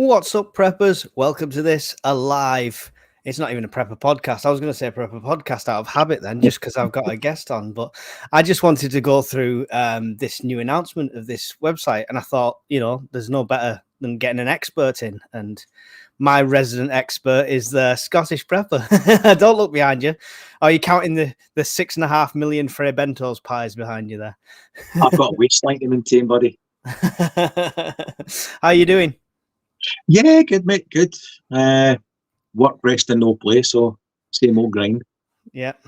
What's up, preppers? Welcome to this alive. It's not even a prepper podcast. I was going to say a prepper podcast out of habit then, just because I've got a guest on. But I just wanted to go through this new announcement of this website. And I thought, there's no better than getting an expert in. And my resident expert is the Scottish prepper. Don't look behind you. Are you counting the 6.5 million Fray Bentos pies behind you there? I've got a waistline to maintain, buddy. How you doing? Yeah, good, mate, good. Work, rest, and no play, so same old grind. Yep.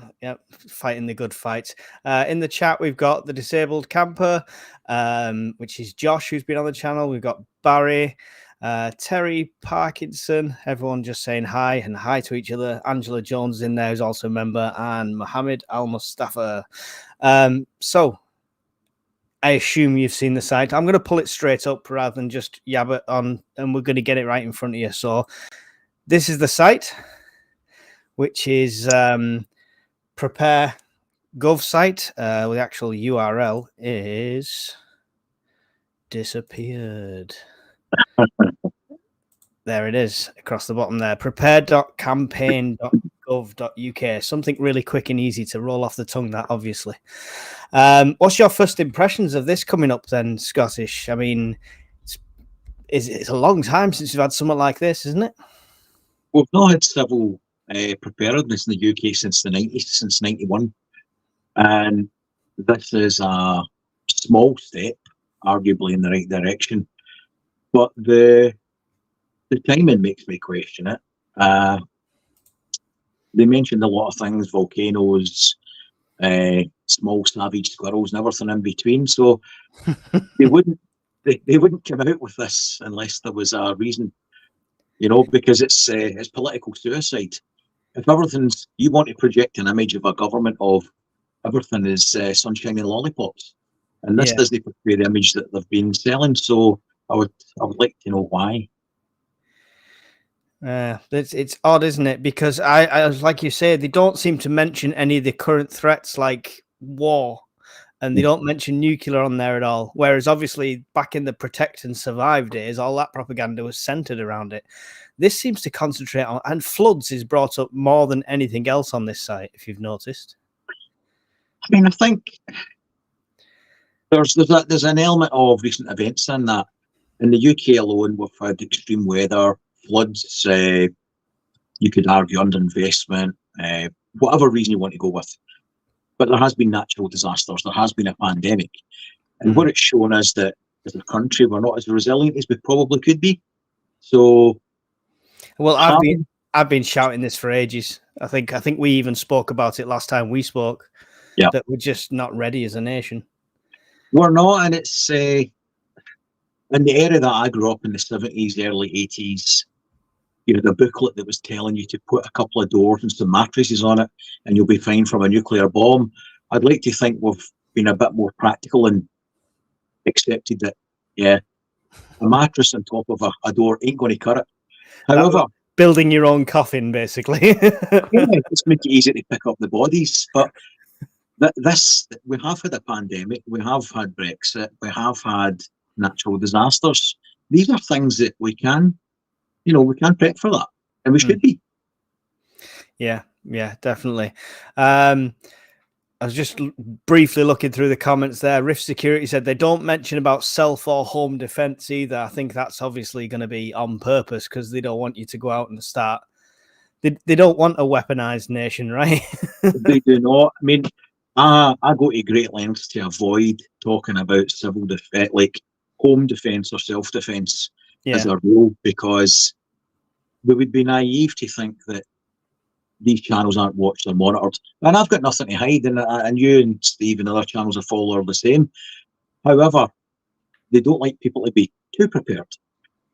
Fighting the good fight. In the chat, we've got the disabled camper, which is Josh, who's been on the channel. We've got Barry, Terry Parkinson, everyone just saying hi and hi to each other. Angela Jones is in there, who's also a member, and Mohammed Al Mustafa. So I assume you've seen the site. I'm going to pull it straight up rather than just yab it on, and we're going to get it right in front of you. So this is the site, which is prepare.gov site. The actual URL is disappeared. There it is across the bottom there. prepare.campaign.gov.uk. Something really quick and easy to roll off the tongue, that obviously. What's your first impressions of this coming up then, Scottish? I mean, it's a long time since you've had something like this, isn't it? We've not had civil preparedness in the UK since the 90s, since 91. And this is a small step, arguably in the right direction. But the timing makes me question it. They mentioned a lot of things, volcanoes, small savage squirrels and everything in between. So they wouldn't come out with this unless there was a reason, because it's political suicide. If you want to project an image of a government of everything is sunshine and lollipops, and this doesn't portray the image that they've been selling. So I would like to know why. It's odd, isn't it? Because I like you say, they don't seem to mention any of the current threats like war, and they don't mention nuclear on there at all. Whereas obviously back in the protect and survive days, all that propaganda was centered around it. This seems to concentrate on, and floods is brought up more than anything else on this site, if you've noticed. I mean, I think there's an element of recent events in that. In the UK alone, we've had extreme weather, floods, you could argue underinvestment, whatever reason you want to go with. But there has been natural disasters, there has been a pandemic. And what it's shown is that as a country, we're not as resilient as we probably could be. So, well, I've been shouting this for ages. I think we even spoke about it last time we spoke. Yeah, that we're just not ready as a nation. We're not, and it's in the era that I grew up in the 70s, early 80s. The booklet that was telling you to put a couple of doors and some mattresses on it, and you'll be fine from a nuclear bomb. I'd like to think we've been a bit more practical and accepted that, a mattress on top of a door ain't going to cut it. However, building your own coffin, basically. Just make it easy to pick up the bodies. But we have had a pandemic, we have had Brexit, we have had natural disasters. These are things that we can prep for that, and we should be. Yeah, definitely. I was just briefly looking through the comments there. Rift Security said they don't mention about self or home defense either. I think that's obviously going to be on purpose because they don't want you to go out and start. They don't want a weaponized nation, right? They do not. I mean, I go to great lengths to avoid talking about civil defense, like home defense or self-defense as a rule, because we would be naive to think that these channels aren't watched or monitored. And I've got nothing to hide, and you and Steve and other channels I follow are the same. However, they don't like people to be too prepared.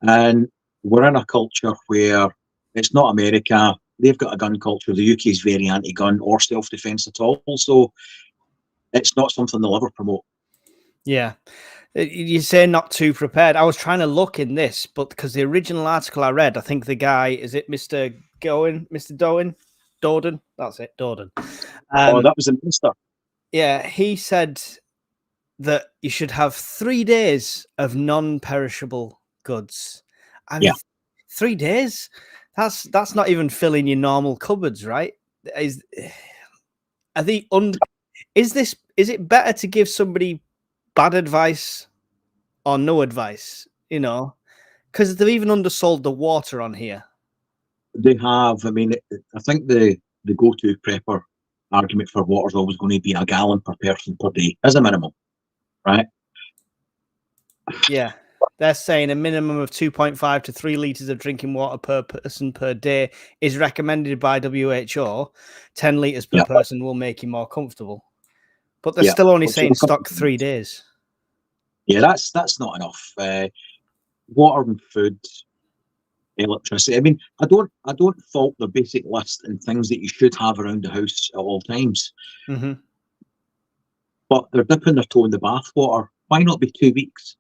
And we're in a culture where it's not America. They've got a gun culture. The UK is very anti-gun or self-defense at all. So it's not something they'll ever promote. Yeah. You say not too prepared. I was trying to look in this, but because the original article I read, I think the guy, is it Mr. Dorden? That's it, Dorden. That was a minister. Yeah, he said that you should have 3 days of non-perishable goods. 3 days? That's not even filling your normal cupboards, right? Is it better to give somebody bad advice or no advice? You know, because they've even undersold the water on here. They have. I mean, I think the go-to prepper argument for water is always going to be a gallon per person per day as a minimum, right? Yeah. They're saying a minimum of 2.5 to 3 litres of drinking water per person per day is recommended by WHO. 10 litres per person will make you more comfortable. But they're still only saying stock 3 days. Yeah, that's not enough. Water and food, electricity. I mean, I don't fault the basic list and things that you should have around the house at all times. Mm-hmm. But they're dipping their toe in the bathwater. Why not be 2 weeks?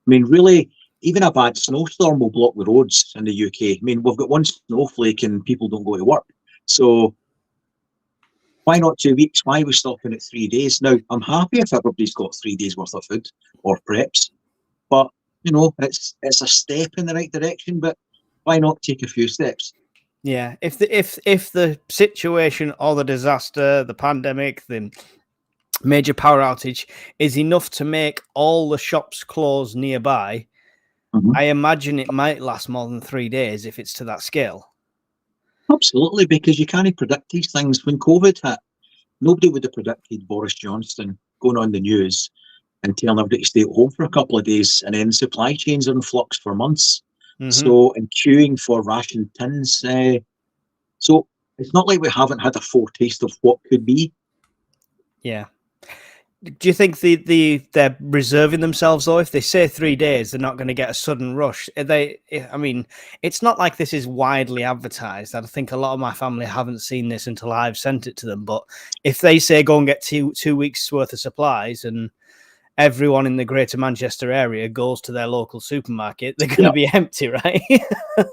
I mean, really, even a bad snowstorm will block the roads in the UK. I mean, we've got one snowflake and people don't go to work. So why not 2 weeks? Why are we stopping at 3 days? Now, I'm happy if everybody's got 3 days worth of food or preps, but you know, it's a step in the right direction. But why not take a few steps? Yeah, if the situation or the disaster, the pandemic, the major power outage is enough to make all the shops close nearby, I imagine it might last more than 3 days if it's to that scale. Absolutely, because you can't predict these things. When COVID hit, nobody would have predicted Boris Johnson going on the news and telling everybody to stay at home for a couple of days, and then supply chains are in flux for months. So, and queuing for ration tins. So it's not like we haven't had a foretaste of what could be. Yeah. Do you think they're reserving themselves though? If they say 3 days, they're not going to get a sudden rush. I mean, it's not like this is widely advertised. I think a lot of my family haven't seen this until I've sent it to them. But if they say go and get two weeks worth of supplies, and everyone in the Greater Manchester area goes to their local supermarket, they're going to be empty, right?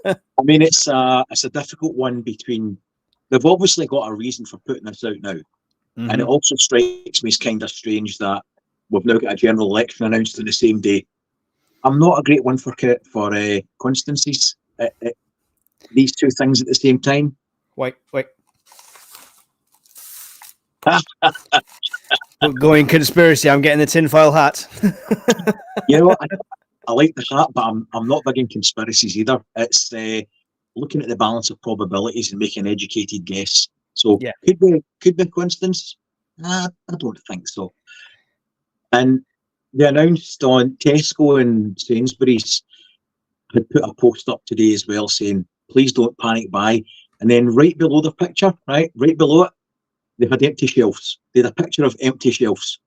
I mean, it's a difficult one between. They've obviously got a reason for putting this out now. And it also strikes me as kind of strange that we've now got a general election announced on the same day. I'm not a great one for constancies. These two things at the same time. Wait. Going conspiracy. I'm getting the tinfoil hat. You know, I like the hat, but I'm not big in conspiracies either. It's looking at the balance of probabilities and making an educated guess. So could be a coincidence. I don't think so. And they announced on Tesco and Sainsbury's had put a post up today as well saying, please don't panic buy. And then right below the picture, right below it, they had empty shelves. They had a picture of empty shelves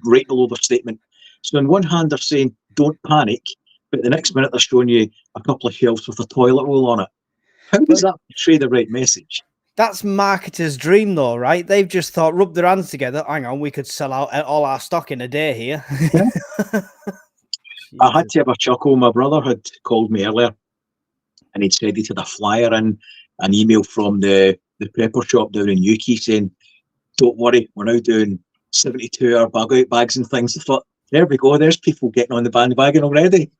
right below their statement. So on one hand, they're saying, don't panic, but the next minute they're showing you a couple of shelves with a toilet roll on it. How does that portray the right message? That's marketers' dream, though, right? They've just thought, rub their hands together. Hang on, we could sell out all our stock in a day here. Yeah. I had to have a chuckle. My brother had called me earlier, and he'd said he'd had a flyer and an email from the prepper shop down in Newquay saying, "Don't worry, we're now doing 72-hour bug out bags and things." I thought, there we go. There's people getting on the bandwagon already.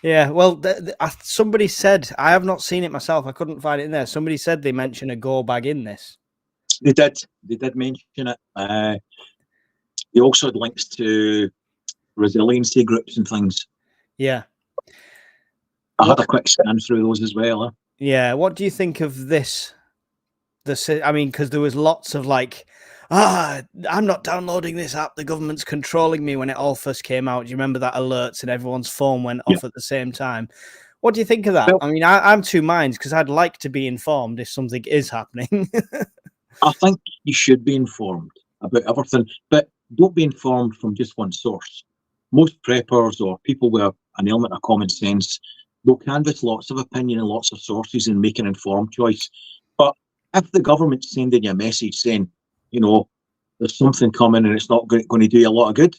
Yeah, well, somebody said, I have not seen it myself. I couldn't find it in there. Somebody said they mentioned a go bag in this. They did mention it. They also had links to resiliency groups and things. Yeah. I had a quick scan through those as well. Yeah. What do you think of this? I mean, because there was lots of like, I'm not downloading this app. The government's controlling me when it all first came out. Do you remember that alerts and everyone's phone went off at the same time? What do you think of that? Well, I mean, I'm two minds because I'd like to be informed if something is happening. I think you should be informed about everything, but don't be informed from just one source. Most preppers or people with an element of common sense will canvass lots of opinion and lots of sources and make an informed choice. But if the government's sending you a message saying, you know, there's something coming and it's not going to do you a lot of good,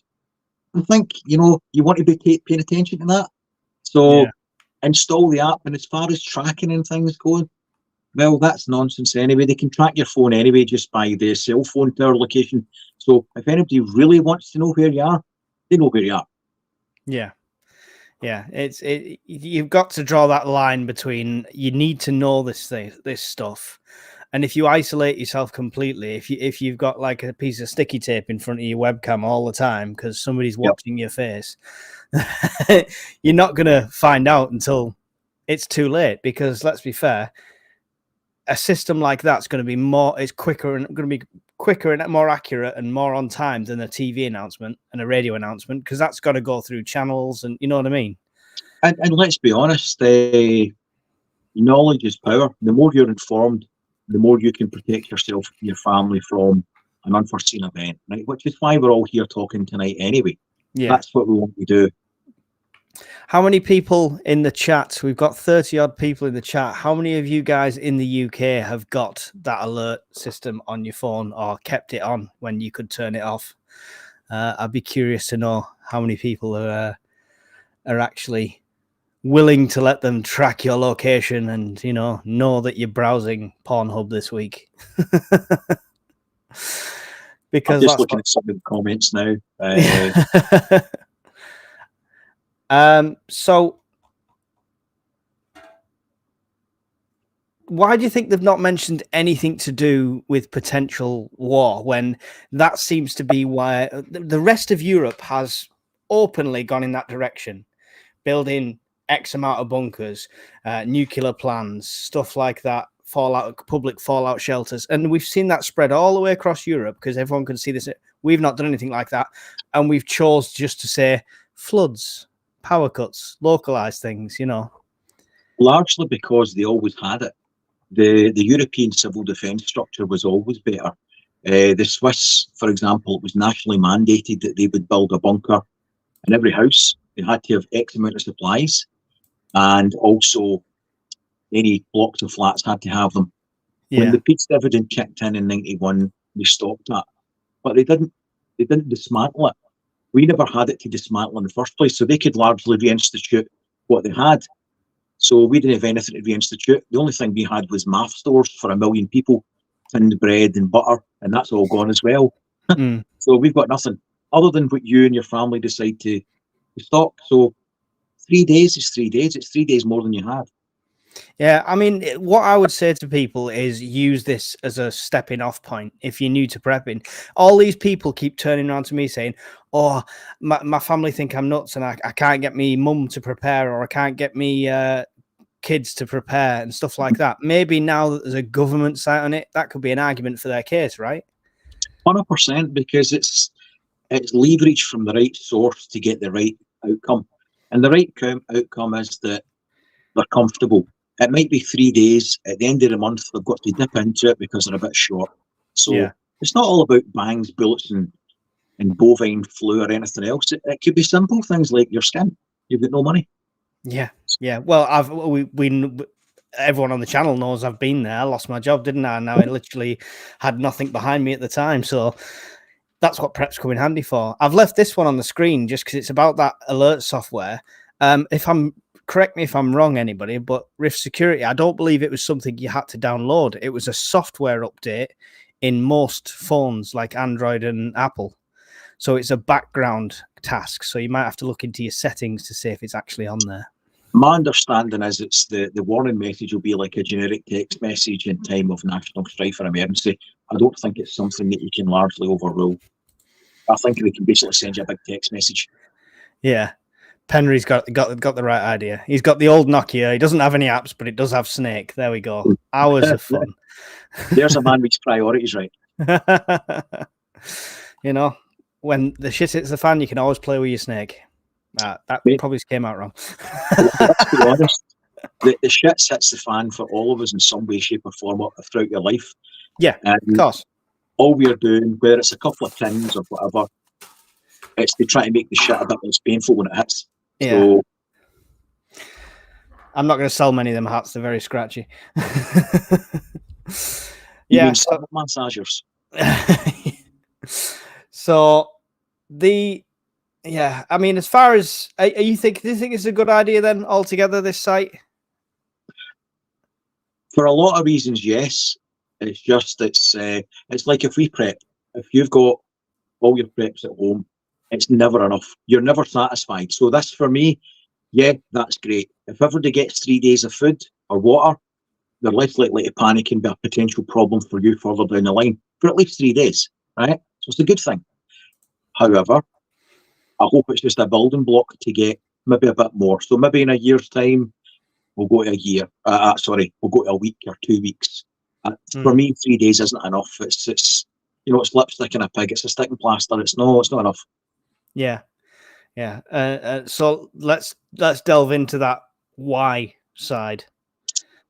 I think, you know, you want to be paying attention to that. So install the app, and as far as tracking and things go, well, that's nonsense anyway. They can track your phone anyway just by the cell phone tower location. So if anybody really wants to know where you are, they know where you are. Yeah. Yeah, you've got to draw that line between you need to know this stuff, and if you isolate yourself completely, if you've got like a piece of sticky tape in front of your webcam all the time because somebody's watching your face, you're not going to find out until it's too late. Because let's be fair, a system like that's going to be quicker and going to be quicker and more accurate and more on time than a TV announcement and a radio announcement, because that's got to go through channels, and you know what I mean. And let's be honest, knowledge is power. The more you're informed, the more you can protect yourself and your family from an unforeseen event, right? Which is why we're all here talking tonight anyway. Yeah. That's what we want to do. How many people in the chat? We've got 30 odd people in the chat. How many of you guys in the UK have got that alert system on your phone or kept it on when you could turn it off? I'd be curious to know how many people are actually willing to let them track your location and, you know that you're browsing Pornhub this week. Because I'm just looking at some of the comments now. So why do you think they've not mentioned anything to do with potential war, when that seems to be why the rest of Europe has openly gone in that direction, building X amount of bunkers, nuclear plans, stuff like that, public fallout shelters. And we've seen that spread all the way across Europe because everyone can see this. We've not done anything like that. And we've chose just to say floods, power cuts, localized things, Largely because they always had it. The European civil defence structure was always better. The Swiss, for example, it was nationally mandated that they would build a bunker in every house. They had to have X amount of supplies, and also any blocks of flats had to have them. Yeah. When the peace dividend kicked in '91, they stopped that, but they didn't dismantle it. We never had it to dismantle in the first place, so they could largely reinstitute what they had. So we didn't have anything to reinstitute. The only thing we had was math stores for 1 million people, tinned bread and butter, and that's all gone as well. So we've got nothing other than what you and your family decide to stock. So 3 days is 3 days. It's 3 days more than you had. Yeah, I mean, what I would say to people is use this as a stepping off point if you're new to prepping. All these people keep turning around to me saying, oh, my family think I'm nuts and I can't get me mum to prepare, or I can't get me kids to prepare and stuff like that. Maybe now that there's a government site on it, that could be an argument for their case, right? 100%, because it's leverage from the right source to get the right outcome. And the right outcome is that they're comfortable. It might be 3 days. At the end of the month, they've got to dip into it because they're a bit short. So It's not all about bangs, bullets, and bovine flu or anything else. It could be simple things like your skin. You've got no money. Yeah. Well, everyone on the channel knows I've been there. I lost my job, didn't I? And now I literally had nothing behind me at the time. So that's what prep's come in handy for. I've left this one on the screen just because it's about that alert software. Correct me if I'm wrong, anybody, but Rift Security, I don't believe it was something you had to download. It was a software update in most phones like Android and Apple. So it's a background task. So you might have to look into your settings to see if it's actually on there. My understanding is it's the warning message will be like a generic text message in time of national strife or emergency. I don't think it's something that you can largely overrule. I think they can basically send you a big text message. Yeah. Penry's got the right idea. He's got the old Nokia. He doesn't have any apps, but it does have Snake. There we go. Hours of fun. There's a man with priorities, right? When the shit hits the fan, you can always play with your Snake. That probably came out wrong. Let's be honest. The shit hits the fan for all of us in some way, shape, or form throughout your life. Yeah, of course. All we're doing, whether it's a couple of tins or whatever, it's to try to make the shit a bit less painful when it hits. Yeah. So, I'm not going to sell many of them hats. They're very scratchy. Yeah. Massagers. So I mean, as far as do you think it's a good idea then altogether, this site? For a lot of reasons, yes. It's just it's like if we prep. If you've got all your preps at home, it's never enough. You're never satisfied. So this, for me, yeah, that's great. If everybody gets 3 days of food or water, they're less likely to panic and be a potential problem for you further down the line for at least 3 days, right? So it's a good thing. However, I hope it's just a building block to get maybe a bit more. So maybe in a year's time, we'll go to a year. We'll go to a week or 2 weeks. For me, 3 days isn't enough. It's it's lipstick and a pig. It's a sticking plaster. It's not enough. Yeah, yeah. So let's delve into that why side.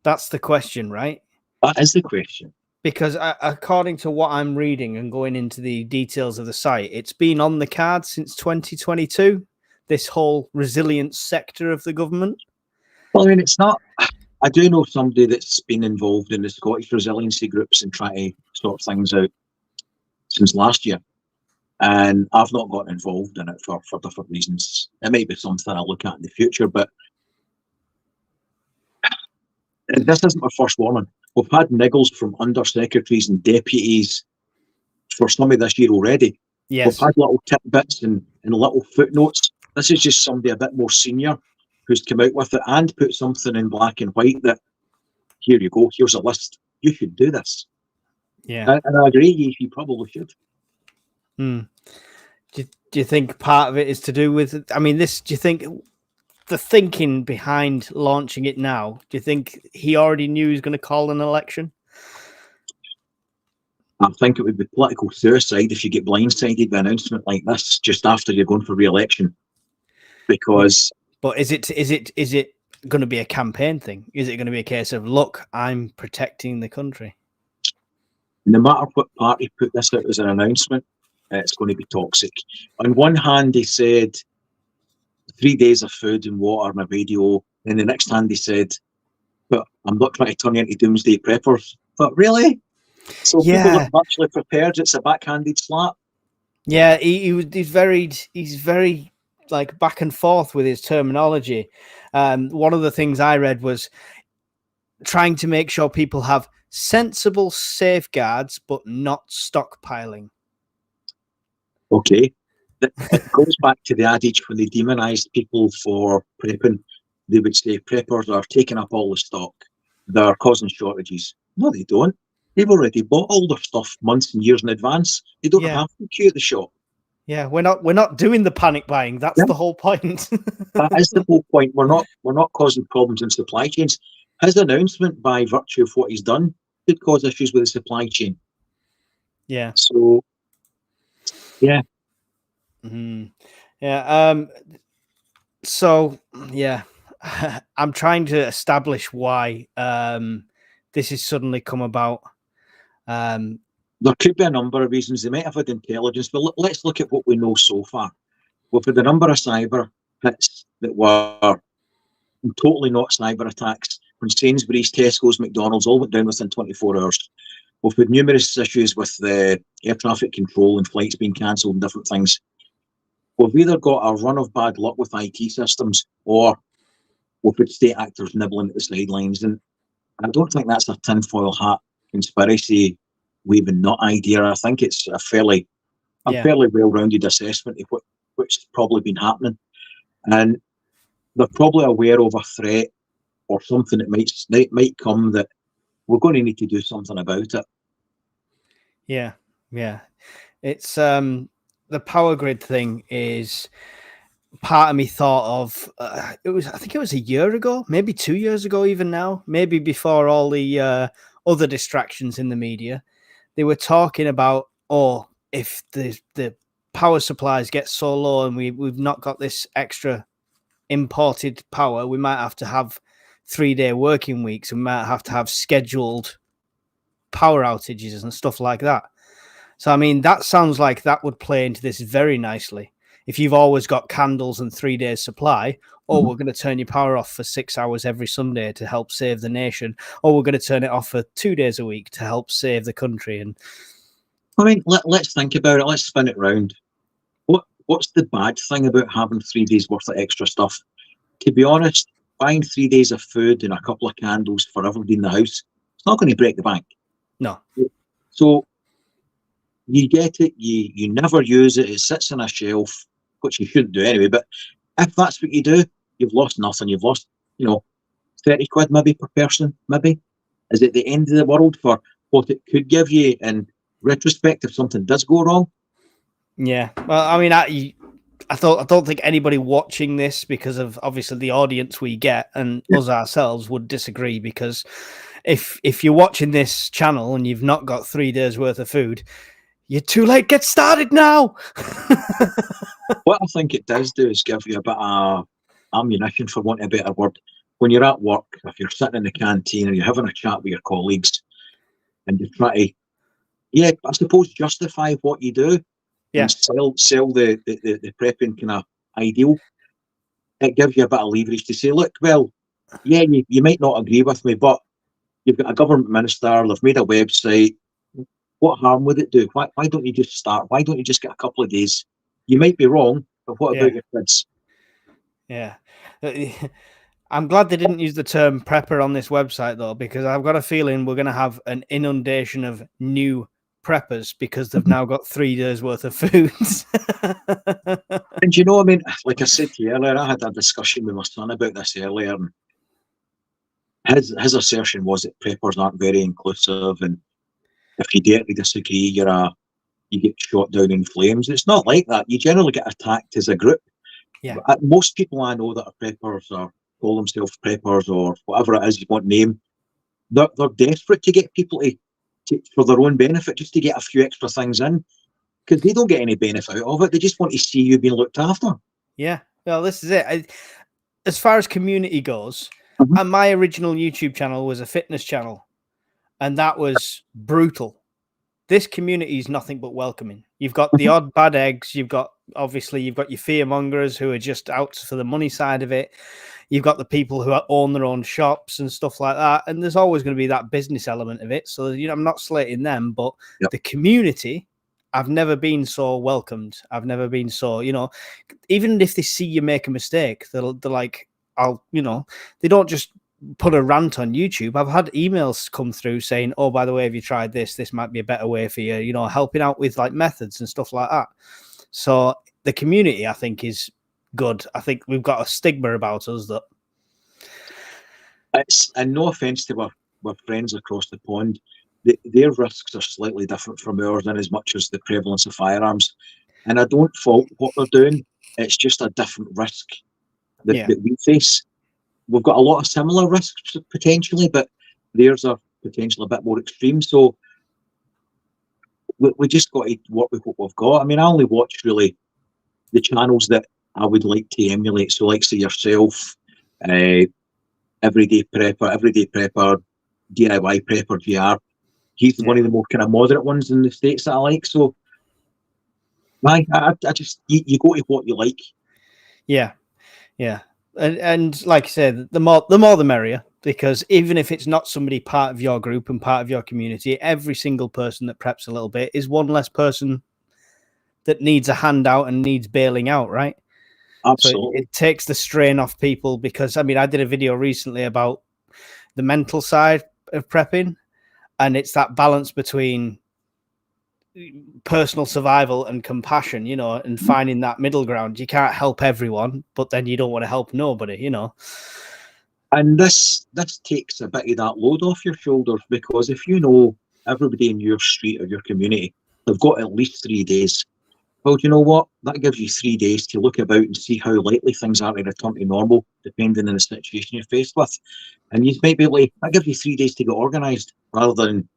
That's the question, right? That is the question. Because according to what I'm reading and going into the details of the site, it's been on the card since 2022, this whole resilience sector of the government. Well, I mean, it's not. I do know somebody that's been involved in the Scottish resiliency groups and trying to sort things out since last year. And I've not gotten involved in it for different reasons. It might be something I'll look at in the future, but this isn't my first warning. We've had niggles from undersecretaries and deputies for some of this year already. Yes. We've had little tidbits and little footnotes. This is just somebody a bit more senior who's come out with it and put something in black and white that, here you go, here's a list. You should do this. Yeah. And I agree, you probably should. Do you think part of it is to do with, I mean, do you think the thinking behind launching it now, do you think he already knew he was going to call an election? I think it would be political suicide if you get blindsided by an announcement like this just after you're going for re-election. Because, but is it going to be a campaign thing? Is it going to be a case of, look, I'm protecting the country? No matter what party put this out as an announcement, it's going to be toxic. On one hand, he said 3 days of food and water in a video, and the next hand he said, but I'm not trying to turn you into doomsday preppers. But really? So people aren't actually prepared. It's a backhanded slap. Yeah, he's very like back and forth with his terminology. One of the things I read was trying to make sure people have sensible safeguards, but not stockpiling. Okay. It goes back to the adage when they demonised people for prepping, they would say preppers are taking up all the stock. They're causing shortages. No, they don't. They've already bought all their stuff months and years in advance. They don't have to queue at the shop. Yeah, we're not doing the panic buying. That's the whole point. That is the whole point. We're not causing problems in supply chains. His announcement, by virtue of what he's done, could cause issues with the supply chain. Yeah. So, yeah. Yeah. So, yeah, I'm trying to establish why this has suddenly come about. There could be a number of reasons. They might have had intelligence, but let's look at what we know so far. We've had a number of cyber hits that were totally not cyber attacks. When Sainsbury's, Tesco's, McDonald's all went down within 24 hours. We've had numerous issues with the air traffic control and flights being cancelled and different things. We've either got a run of bad luck with IT systems, or we've had state actors nibbling at the sidelines. And I don't think that's a tinfoil hat conspiracy waving nut idea. I think it's a fairly well-rounded assessment of what's probably been happening. And they're probably aware of a threat or something that might come that we're going to need to do something about it. Yeah. It's the power grid thing is part of me thought of I think it was a year ago, maybe 2 years ago, even now, maybe before all the other distractions in the media. They were talking about, if the power supplies get so low and we've not got this extra imported power, we might have to have 3-day working weeks. We might have to have scheduled power outages and stuff like that. So, I mean, that sounds like that would play into this very nicely. If you've always got candles and 3 days supply, we're going to turn your power off for 6 hours every Sunday to help save the nation, or we're going to turn it off for 2 days a week to help save the country. And I mean, let's think about it. Let's spin it round. What's the bad thing about having 3 days worth of extra stuff? To be honest, buying 3 days of food and a couple of candles for everybody in the house, it's not going to break the bank. No. So you get it, you never use it, it sits on a shelf, which you shouldn't do anyway, but if that's what you do, you've lost nothing. You've lost, 30 quid maybe per person, maybe. Is it the end of the world for what it could give you in retrospect if something does go wrong? Yeah. Well, I mean, I don't think anybody watching this, because of obviously the audience we get and us ourselves, would disagree, because if you're watching this channel and you've not got 3 days worth of food, you're too late. Get started now. What I think it does do is give you a bit of ammunition, for want of a better word. When you're at work, if you're sitting in the canteen or you're having a chat with your colleagues and you try to, I suppose, justify what you do and sell the prepping kind of ideal, it gives you a bit of leverage to say, look, well, you might not agree with me, but you've got a government minister, they've made a website. What harm would it do? Why don't you just start? Why don't you just get a couple of days? You might be wrong, but what about your kids? Yeah. I'm glad they didn't use the term prepper on this website, though, because I've got a feeling we're going to have an inundation of new preppers because they've now got 3 days worth of foods. And I mean, like I said to you earlier, I had a discussion with my son about this earlier, and his assertion was that preppers aren't very inclusive, and if you dare to disagree, you get shot down in flames. It's not like that. You generally get attacked as a group. Yeah. Most people I know that are preppers or call themselves preppers or whatever it is you want to name, they're desperate to get people to for their own benefit, just to get a few extra things in, because they don't get any benefit out of it. They just want to see you being looked after. Yeah. Well, this is it. As far as community goes, and my original YouTube channel was a fitness channel, and that was brutal. This community is nothing but welcoming. You've got the odd bad eggs. You've got your fearmongers who are just out for the money side of it. You've got the people who own their own shops and stuff like that. And there's always going to be that business element of it. So, I'm not slating them, but the community, I've never been so welcomed. I've never been so, even if they see you make a mistake, they're like, they don't just put a rant on YouTube. I've had emails come through saying, oh, by the way, have you tried this? This might be a better way for you, helping out with like methods and stuff like that. So the community, I think, is good. I think we've got a stigma about us that it's, and no offense to our friends across the pond, their risks are slightly different from ours in as much as the prevalence of firearms. And I don't fault what they're doing. It's just a different risk that we face. We've got a lot of similar risks potentially, but theirs are potentially a bit more extreme. So we just got to work with what we've got. I mean, I only watch really the channels that I would like to emulate. So, like, say yourself, Everyday Prepper, DIY Prepper GR. He's one of the more kind of moderate ones in the States that I like. So, I just you go to what you like. Yeah. And like I said, the more the merrier, because even if it's not somebody part of your group and part of your community, every single person that preps a little bit is one less person that needs a handout and needs bailing out, right? Absolutely. So it takes the strain off people, because I mean, I did a video recently about the mental side of prepping, and it's that balance between personal survival and compassion, and finding that middle ground. You can't help everyone, but then you don't want to help nobody, And this takes a bit of that load off your shoulders, because if you know everybody in your street or your community, they've got at least 3 days. Well, do you know what? That gives you 3 days to look about and see how likely things are to return to normal, depending on the situation you're faced with. And you might be able to, that gives you 3 days to get organised rather than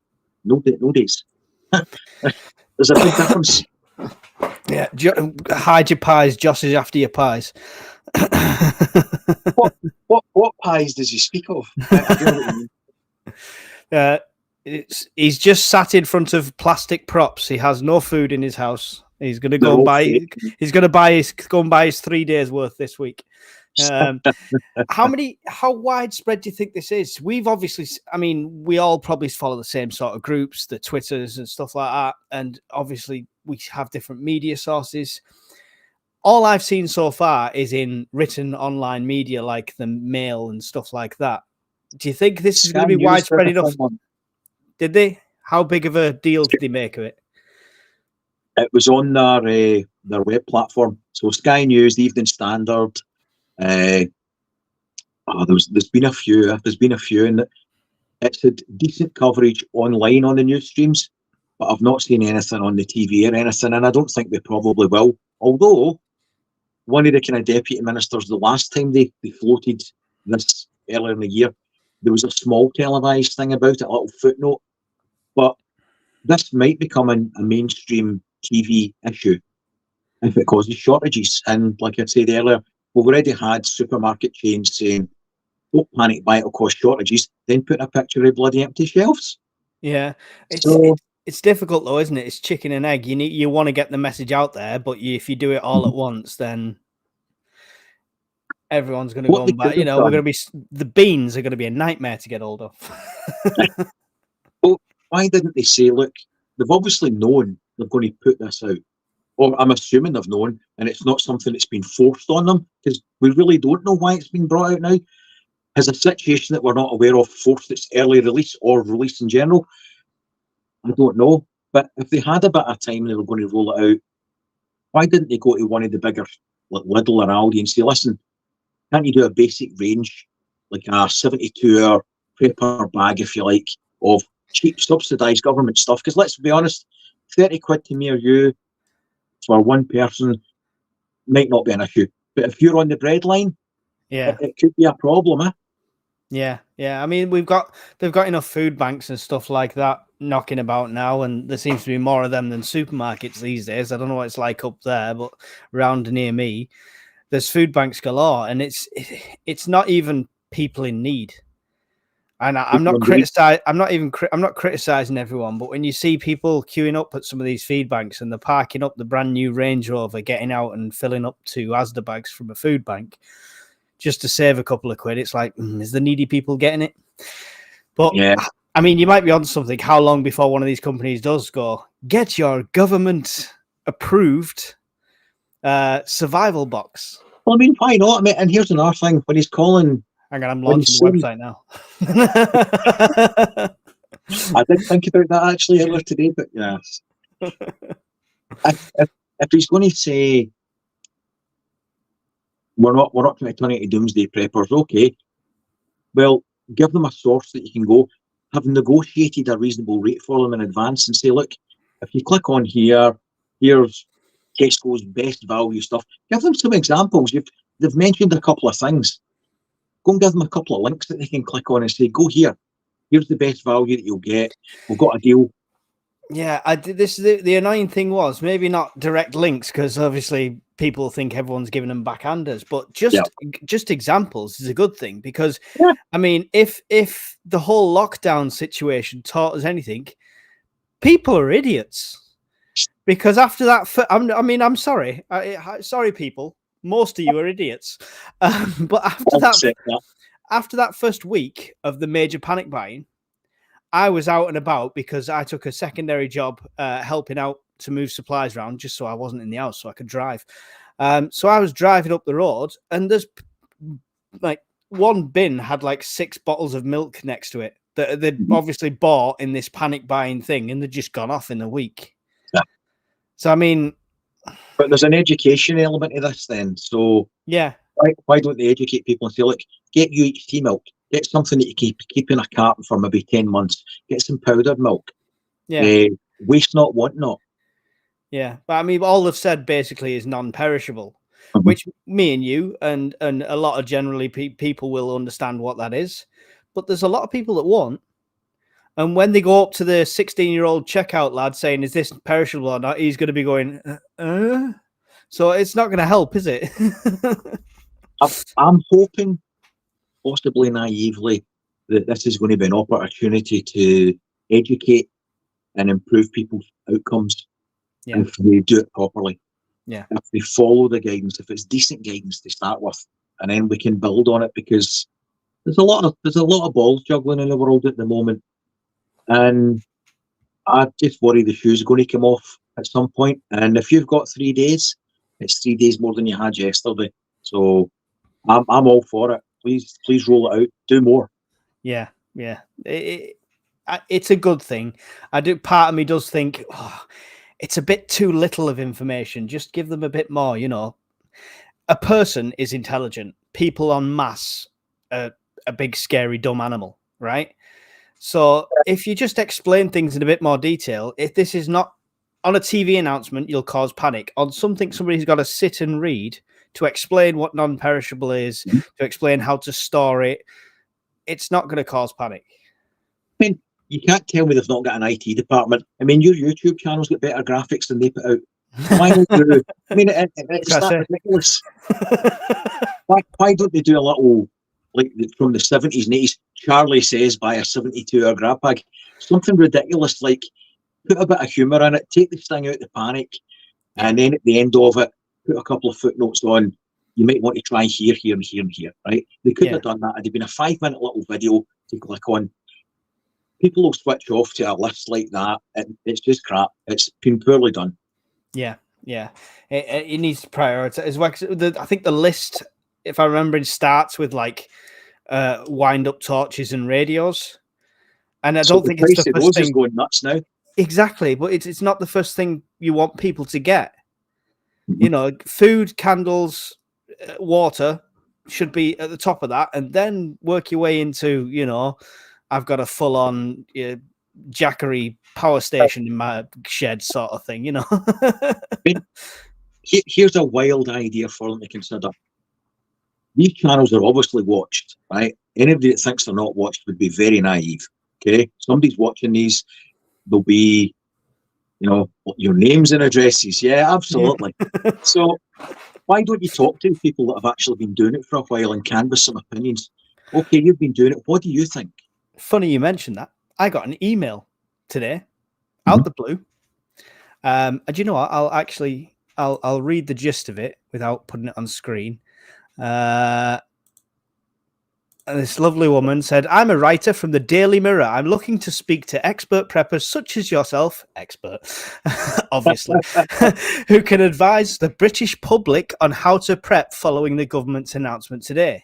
no days. There's a big difference. Yeah, hide your pies, Josh is after your pies. What pies does he speak of? I don't know what you mean. He's just sat in front of plastic props. He has no food in his house. He's going to go and buy. He's going to go and buy his 3 days worth this week. How widespread do you think this is? We've obviously, I mean, we all probably follow the same sort of groups, the Twitters and stuff like that. And obviously we have different media sources. All I've seen so far is in written online media, like the Mail and stuff like that. Do you think this is going to be widespread enough? Did they? How big of a deal did they make of it? It was on their web platform. So Sky News, the Evening Standard, there's been a few. There's been a few, and it's had decent coverage online on the news streams, but I've not seen anything on the TV or anything, and I don't think they probably will. Although one of the kind of deputy ministers, the last time they floated this earlier in the year, there was a small televised thing about it, a little footnote. But this might become a mainstream TV issue if it causes shortages. And like I said earlier, we've already had supermarket chains saying, don't panic buy, it'll cause shortages, then put a picture of bloody empty shelves. Yeah, it's difficult though, isn't it? It's chicken and egg. You want to get the message out there, but if you do it all at once, then everyone's going to go and buy. We're going to be, the beans are going to be a nightmare to get hold of. Well, why didn't they say, look, they've obviously known they're going to put this out, or I'm assuming they've known, and it's not something that's been forced on them, because we really don't know why it's been brought out now. Has a situation that we're not aware of forced its early release or release in general? I don't know. But if they had a bit of time and they were going to roll it out, why didn't they go to one of the bigger, like Lidl or Aldi, and say, listen, can't you do a basic range, like a 72-hour prepare bag, if you like, of cheap subsidised government stuff? Because let's be honest, 30 quid to me or you for one person might not be an issue. But if you're on the breadline, yeah, it could be a problem, eh? Yeah. I mean, they've got enough food banks and stuff like that knocking about now, and there seems to be more of them than supermarkets these days. I don't know what it's like up there, but around near me, there's food banks galore, and it's not even people in need. And I'm not criticizing everyone, but when you see people queuing up at some of these feed banks and they're parking up the brand new Range Rover, getting out and filling up 2 Asda bags from a food bank just to save a couple of quid, it's like, is the needy people getting it? But yeah, I mean, you might be on something. How long before one of these companies does go, get your government approved survival box? Well, I mean, why not? I mean, and here's another thing: when he's calling, hang on, I'm launching the website now. I did think about that actually earlier today, but yes, if he's going to say we're not going to turn into doomsday preppers, okay, well, give them a source that you can go. Have negotiated a reasonable rate for them in advance and say, look, if you click on here, here's Tesco's best value stuff. Give them some examples. They've mentioned a couple of things. Go and give them a couple of links that they can click on and say, go here. Here's the best value that you'll get. We've got a deal. Yeah, the annoying thing was maybe not direct links, because obviously people think everyone's giving them backhanders, but just examples is a good thing, because I mean, if the whole lockdown situation taught us anything, people are idiots. Because after that, I'm sorry, sorry people, most of you are idiots, but after that first week of the major panic buying, I was out and about because I took a secondary job helping out to move supplies around, just so I wasn't in the house, so I could drive. So I was driving up the road, and there's like one bin had like 6 bottles of milk next to it that they'd obviously bought in this panic buying thing, and they'd just gone off in a week. Yeah. So I mean, but there's an education element to this then. So yeah, why don't they educate people and say, look, get UHT milk. Get something that you keep in a carton for maybe 10 months. Get some powdered milk. Yeah. Waste not, want not. Yeah. But I mean, all they've said basically is non-perishable, which me and you and a lot of generally people will understand what that is. But there's a lot of people that won't. And when they go up to the 16-year-old checkout lad saying, is this perishable or not? He's going to be going, So it's not going to help, is it? I'm hoping, possibly naively, that this is going to be an opportunity to educate and improve people's outcomes if they do it properly. Yeah. If they follow the guidance, if it's decent guidance to start with, and then we can build on it, because there's a lot of balls juggling in the world at the moment, and I just worry the shoes are going to come off at some point. And if you've got 3 days, it's 3 days more than you had yesterday. So I'm all for it. Please roll it out. Do more. Yeah. It's a good thing. Part of me does think, it's a bit too little of information. Just give them a bit more, A person is intelligent. People en masse a big, scary, dumb animal, right? So if you just explain things in a bit more detail, if this is not on a TV announcement, you'll cause panic. On something somebody's got to sit and read to explain what non-perishable is, to explain how to store it, it's not going to cause panic. I mean, you can't tell me they've not got an IT department. I mean, your YouTube channel's got better graphics than they put out. Why not do? I mean, it's that ridiculous. Why don't they do a little, like from the 70s and 80s? Charlie Says by a 72-hour grab bag, something ridiculous, like put a bit of humour in it, take the sting out the panic, and then at the end of it, put a couple of footnotes on. You might want to try here, here, and here, and here. Right? They couldn't have done that. It'd been a 5-minute little video to click on. People will switch off to a list like that. It's just crap. It's been poorly done. Yeah. It needs to prioritize. I think the list, if I remember, starts with like wind up torches and radios, and I don't think it's the first thing. Is going nuts now. Exactly, but it's not the first thing you want people to get. You know, food, candles, water should be at the top of that, and then work your way into, you know, I've got a full-on Jackery power station in my shed sort of thing, you know. I mean, here's a wild idea for them to consider. These channels are obviously watched, right? Anybody that thinks they're not watched would be very naive, okay? Somebody's watching these, there'll be, you know, your names and addresses. Yeah, absolutely. So why don't you talk to people that have actually been doing it for a while and canvass some opinions? Okay, you've been doing it. What do you think? Funny you mentioned that. I got an email today, out the blue. And you know what? I'll read the gist of it without putting it on screen. And this lovely woman said, I'm a writer from the Daily Mirror. I'm looking to speak to expert preppers such as yourself, expert, obviously, who can advise the British public on how to prep following the government's announcement today.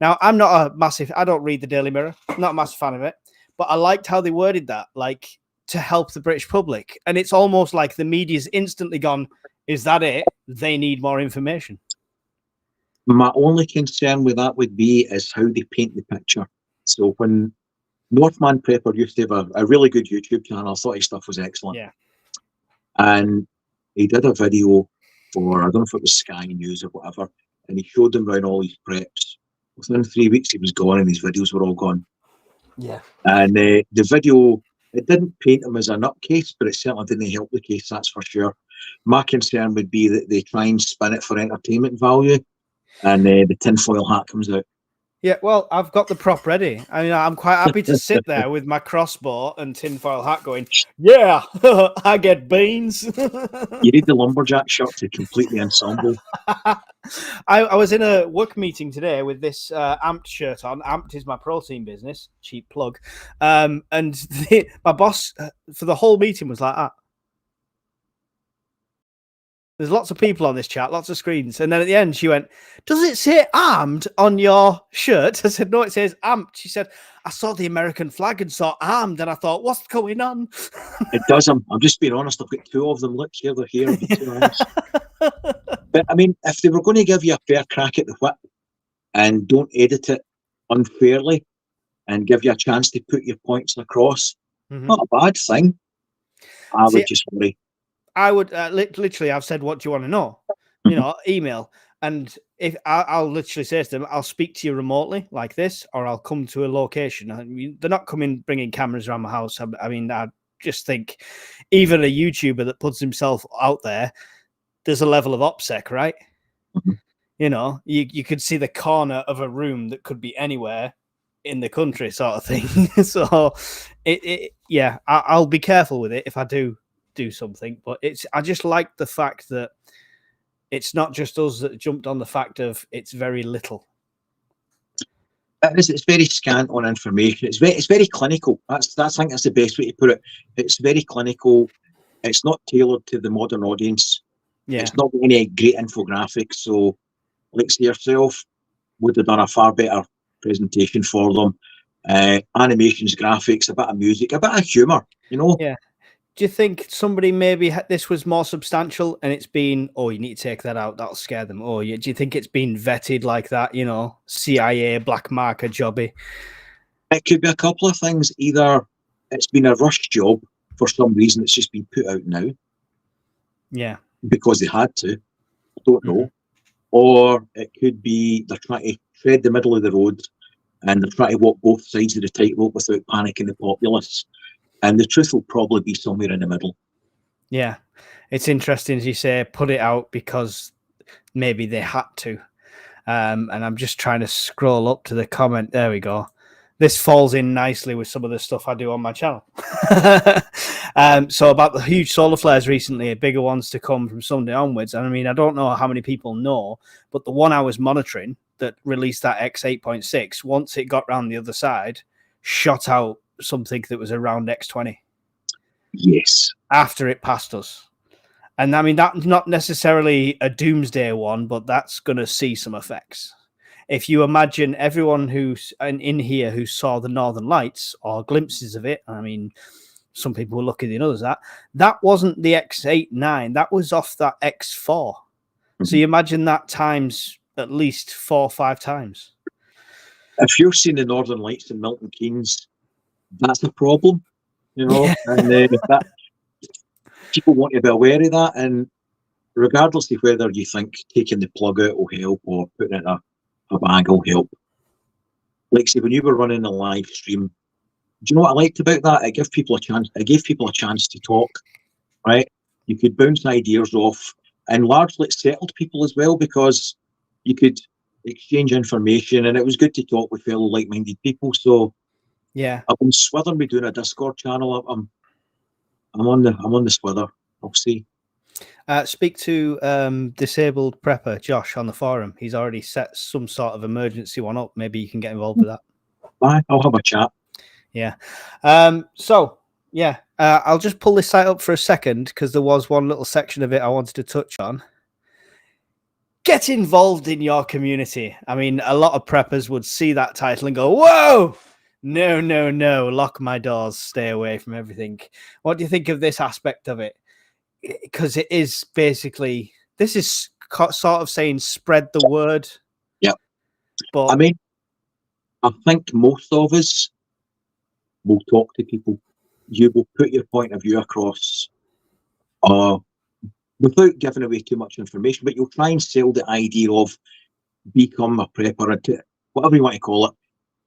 Now, I don't read the Daily Mirror. I'm not a massive fan of it, but I liked how they worded that, like, to help the British public. And it's almost like the media's instantly gone, is that it? They need more information. My only concern with that would be is how they paint the picture. So when Northman Prepper used to have a really good YouTube channel, I thought his stuff was excellent. Yeah. And he did a video for, I don't know if it was Sky News or whatever, and he showed them around all these preps. Within 3 weeks, he was gone and his videos were all gone. Yeah. And the video, it didn't paint him as a nutcase, but it certainly didn't help the case, that's for sure. My concern would be that they try and spin it for entertainment value, and the tinfoil hat comes out. Yeah, well, I've got the prop ready. I mean, I'm quite happy to sit there with my crossbow and tinfoil hat going, yeah, I get beans. You need the lumberjack shirt to complete the ensemble. I was in a work meeting today with this Amped shirt on. Amped is my protein business, cheap plug. And my boss for the whole meeting was like that. There's lots of people on this chat, lots of screens. And then at the end, she went, does it say armed on your shirt? I said, no, it says amped. She said, I saw the American flag and saw armed. And I thought, what's going on? It does. I'm just being honest. I've got 2 of them. Look here, they're here. But I mean, if they were going to give you a fair crack at the whip and don't edit it unfairly and give you a chance to put your points across, not a bad thing. I would just worry. I would literally, I've said, what do you want to know? You know, email. And if I'll literally say to them, I'll speak to you remotely like this, or I'll come to a location. I mean, they're not bringing cameras around my house. I mean, I just think even a YouTuber that puts himself out there, there's a level of OPSEC, right? You know, you could see the corner of a room that could be anywhere in the country sort of thing. So yeah, I'll be careful with it if I do something, but I just like the fact that it's not just us that jumped on the fact of it's very little. It's very scant on information. It's very clinical. I think that's the best way to put it. It's very clinical. It's not tailored to the modern audience. Yeah. It's not any great infographics. So, like yourself, would have done a far better presentation for them. Animations, graphics, a bit of music, a bit of humour. You know. Yeah. Do you think somebody maybe this was more substantial and it's been, oh, you need to take that out, that'll scare them? Or do you think it's been vetted like that, you know, CIA black marker jobby? It could be a couple of things. Either it's been a rush job for some reason, it's just been put out now. Yeah. Because they had to. I don't know. Or it could be they're trying to tread the middle of the road and they're trying to walk both sides of the tightrope without panicking the populace. And the truth will probably be somewhere in the middle. Yeah. It's interesting, as you say, put it out because maybe they had to. And I'm just trying to scroll up to the comment. There we go. This falls in nicely with some of the stuff I do on my channel. So about the huge solar flares recently, bigger ones to come from Sunday onwards. And I mean, I don't know how many people know, but the one I was monitoring that released that X8.6, once it got round the other side, shot out something that was around X20. Yes. After it passed us. And I mean, that's not necessarily a doomsday one, but that's going to see some effects. If you imagine everyone who's in here who saw the Northern Lights or glimpses of it, I mean, some people were luckier than others, that wasn't the X8-9, that was off that X4. So you imagine that times at least 4 or 5 times. If you're seeing the Northern Lights in Milton Keynes, that's a problem, you know, yeah. And that people want to be aware of that. And regardless of whether you think taking the plug out will help or putting it in a bag will help. Like, say, when you were running a live stream, do you know what I liked about that? It gave people a chance. It gave people a chance to talk, right? You could bounce ideas off, and largely it settled people as well because you could exchange information, and it was good to talk with fellow like-minded people. So, yeah, I've been swithering me doing a Discord channel. I'm on the swither. I'll see. Speak to disabled prepper Josh on the forum. He's already set some sort of emergency one up. Maybe you can get involved with that. Bye. I'll have a chat. Yeah. So yeah, I'll just pull this site up for a second because there was one little section of it I wanted to touch on. Get involved in your community. I mean, a lot of preppers would see that title and go, "Whoa, no, no, no! Lock my doors. Stay away from everything." What do you think of this aspect of it? Because it is basically, this is sort of saying spread the word. Yeah. But I mean, I think most of us will talk to people. You will put your point of view across without giving away too much information, but you'll try and sell the idea of become a prepper, whatever you want to call it.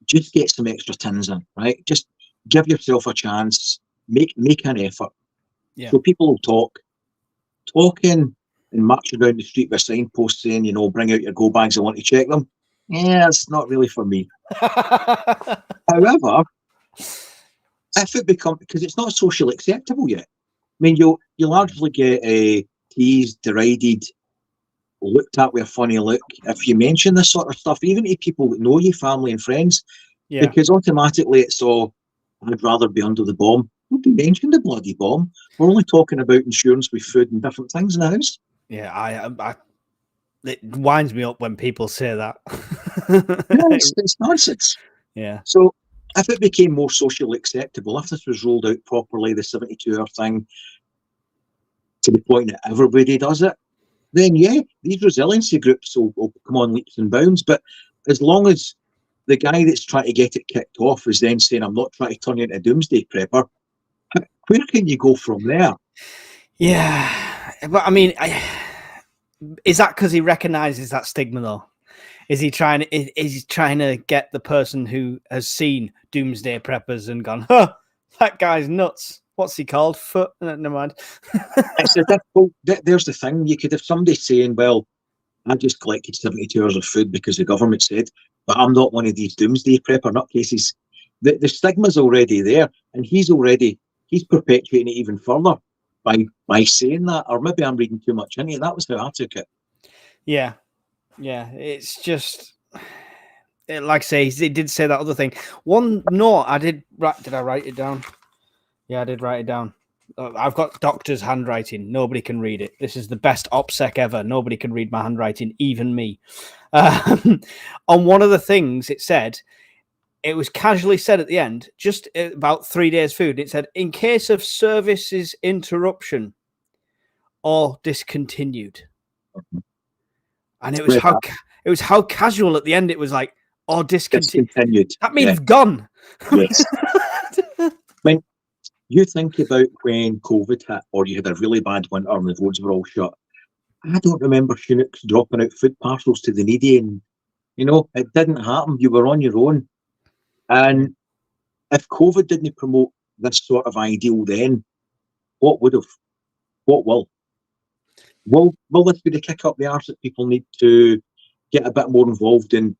Just get some extra tins in, right? Just give yourself a chance. Make an effort. Yeah. So people will talk. Talking and marching around the street with signposts saying, you know, bring out your go bags, I want to check them. Yeah, it's not really for me. However, if it becomes, because it's not socially acceptable yet. I mean, you largely get teased, derided, looked at with a funny look if you mention this sort of stuff, even to people that know you, family and friends, because automatically it's all, I'd rather be under the bomb. Nobody mentioned the bloody bomb. We're only talking about insurance with food and different things in the house. Yeah, it winds me up when people say that. Yeah, it's nonsense. Yeah. So if it became more socially acceptable, if this was rolled out properly, the 72-hour thing, to the point that everybody does it, then yeah, these resiliency groups will come on leaps and bounds. But as long as the guy that's trying to get it kicked off is then saying, I'm not trying to turn you into a doomsday prepper, where can you go from there? Yeah, but I mean, is that because he recognizes that stigma though? Is he trying to get the person who has seen doomsday preppers and gone, huh, that guy's nuts? What's he called? Foot? Never mind. It's a difficult. There's the thing. You could have somebody saying, well, I just collected 72 hours of food because the government said, but I'm not one of these doomsday prepper nutcases. The stigma's already there, and he's perpetuating it even further by saying that. Or maybe I'm reading too much into it. That was how I took it. Yeah. It's just, like I say, he did say that other thing. One note I did. Did I write it down? Yeah, I did write it down. I've got doctor's handwriting. Nobody can read it. This is the best OPSEC ever. Nobody can read my handwriting, even me. On one of the things it said, it was casually said at the end, just about 3 days' food. It said, in case of services interruption or discontinued. And it was how casual at the end. It was like, or discontinued. That means gone. Yes. When you think about when COVID hit, or you had a really bad winter and the roads were all shut, I don't remember Chinook's dropping out food parcels to the needy, and it didn't happen. You were on your own. And if COVID didn't promote this sort of ideal then, what would have? What will? Will this be the kick up the arse that people need to get a bit more involved in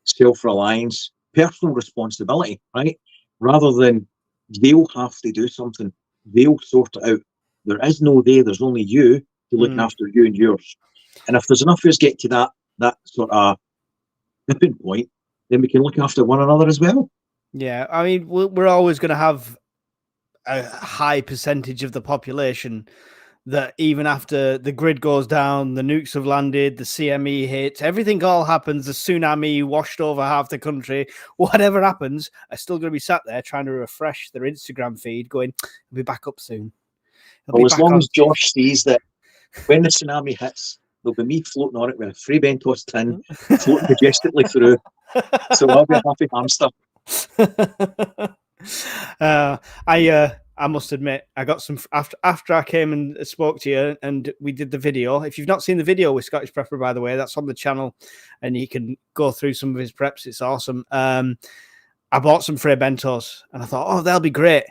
self-reliance, personal responsibility, right? Rather than they'll have to do something, they'll sort it out. There is no they, there's only you to look after you and yours. And if there's enough of us get to that sort of tipping point, then we can look after one another as well. Yeah, I mean, we're always going to have a high percentage of the population that even after the grid goes down, the nukes have landed, the CME hits, everything all happens, the tsunami washed over half the country, whatever happens, are still going to be sat there trying to refresh their Instagram feed going, "I'll be back up soon." Well, as long as Josh sees that when the tsunami hits, there'll be me floating on it with a free Bentos tin, floating majestically through. So I'll be a happy hamster. I must admit, I got some after I came and spoke to you, and we did the video. If you've not seen the video with Scottish Prepper, by the way, that's on the channel, and you can go through some of his preps. It's awesome. I bought some free bentos, and I thought, oh, they'll be great.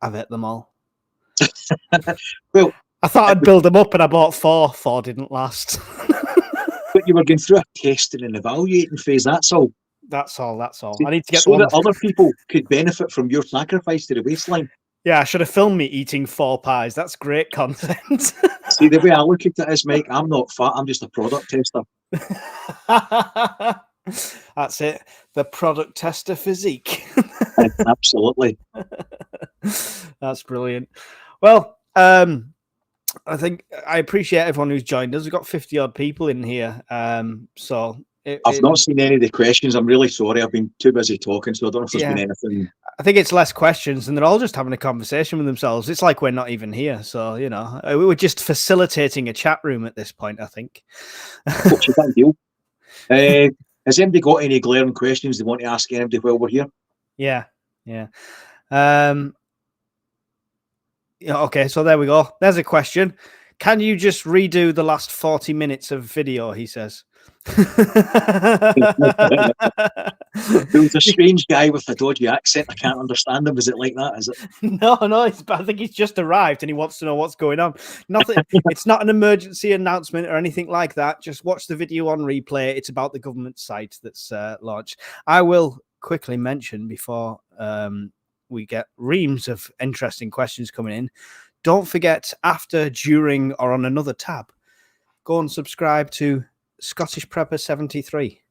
I've ate them all. Well, I thought I'd build them up, and I bought four. Four didn't last. But you were going through a testing and evaluating phase. That's all. That's all. See, I need to get so that other people could benefit from your sacrifice to the waistline. Yeah, I should have filmed me eating 4 pies. That's great content. See, the way I look at it is, Mike, I'm not fat. I'm just a product tester. That's it. The product tester physique. Absolutely. That's brilliant. Well, I think I appreciate everyone who's joined us. We've got 50 odd people in here. I've not seen any of the questions. I'm really sorry. I've been too busy talking, so I don't know if there's been anything. I think it's less questions, and they're all just having a conversation with themselves. It's like we're not even here. So, we were just facilitating a chat room at this point, I think. What's your big deal? Has anybody got any glaring questions they want to ask anybody while we're here? Yeah. Okay, so there we go. There's a question. Can you just redo the last 40 minutes of video, he says. There was a strange guy with a dodgy accent. I can't understand him. Is it like that? Is it? No. I think he's just arrived and he wants to know what's going on. Nothing. It's not an emergency announcement or anything like that. Just watch the video on replay. It's about the government site that's launched. I will quickly mention before we get reams of interesting questions coming in. Don't forget, after, during, or on another tab, go and subscribe to Scottish Prepper 73.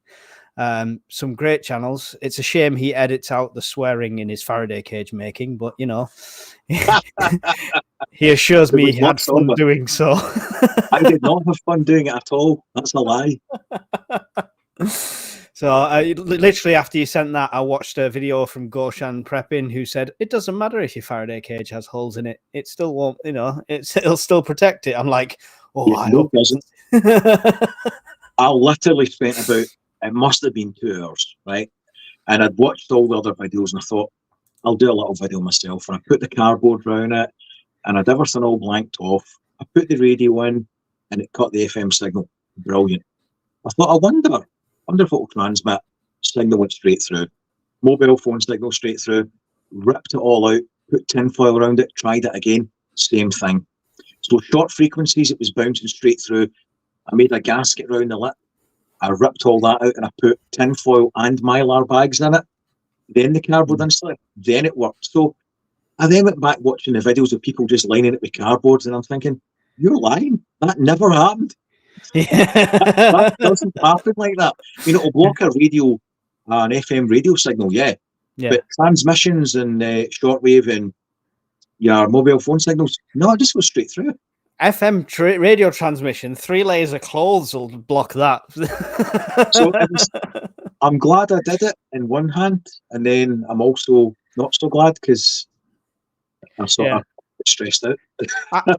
Some great channels. It's a shame he edits out the swearing in his Faraday cage making, but he assures me he had fun doing so. I did not have fun doing it at all. That's a lie. So literally after you sent that, I watched a video from Goshan Prepping who said it doesn't matter if your Faraday cage has holes in it. It still won't, it'll still protect it. I'm like, I hope it doesn't. I literally spent it must have been 2 hours, right? And I'd watched all the other videos and I thought, I'll do a little video myself. And I put the cardboard around it and I'd everything all blanked off. I put the radio in and it cut the FM signal. Brilliant. I thought, I wonder if it will transmit. Signal went straight through. Mobile phone signal straight through. Ripped it all out, put tinfoil around it, tried it again. Same thing. So short frequencies, it was bouncing straight through. I made a gasket around the lip. I ripped all that out and I put tinfoil and mylar bags in it. Then the cardboard insulator. Then it worked. So I then went back watching the videos of people just lining it with cardboards and I'm thinking, you're lying. That never happened. That doesn't happen like that. It'll block a radio, an FM radio signal, but transmissions and shortwave and your mobile phone signals, no, it just goes straight through. FM radio transmission, 3 layers of clothes will block that. So I'm glad I did it in one hand, and then I'm also not so glad because I'm sort of stressed out.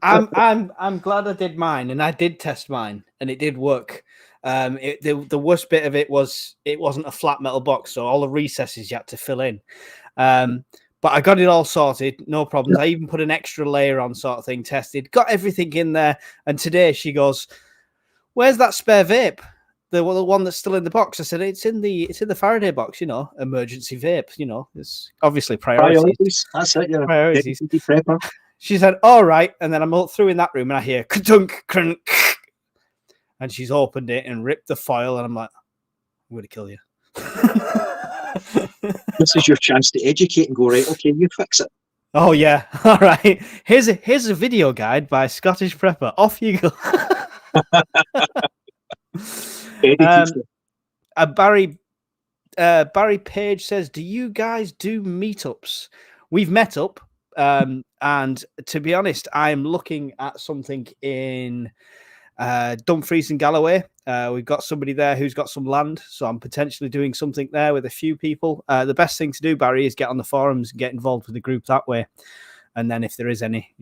I'm glad I did mine, and I did test mine, and it did work. The worst bit of it was it wasn't a flat metal box, so all the recesses you had to fill in. But I got it all sorted, no problems. I even put an extra layer on, sort of thing, tested, got everything in there. And today she goes, "Where's that spare vape? The one that's still in the box?" I said, "It's in the Faraday box, emergency vape. It's obviously priorities. That's it. You're Priorities." deputy prepper. She said, "All right," and then I'm all through in that room, and I hear crunk, crunk, and she's opened it and ripped the foil, and I'm like, "I'm gonna kill you." This is your chance to educate and go, right, okay, you fix it. Oh yeah, all right. Here's a video guide by Scottish Prepper. Off you go. Barry Page says, "Do you guys do meetups?" We've met up, and to be honest, I'm looking at something in Dumfries and Galloway. We've got somebody there who's got some land, so I'm potentially doing something there with a few people. The best thing to do, Barry, is get on the forums and get involved with the group that way. And then if there is any,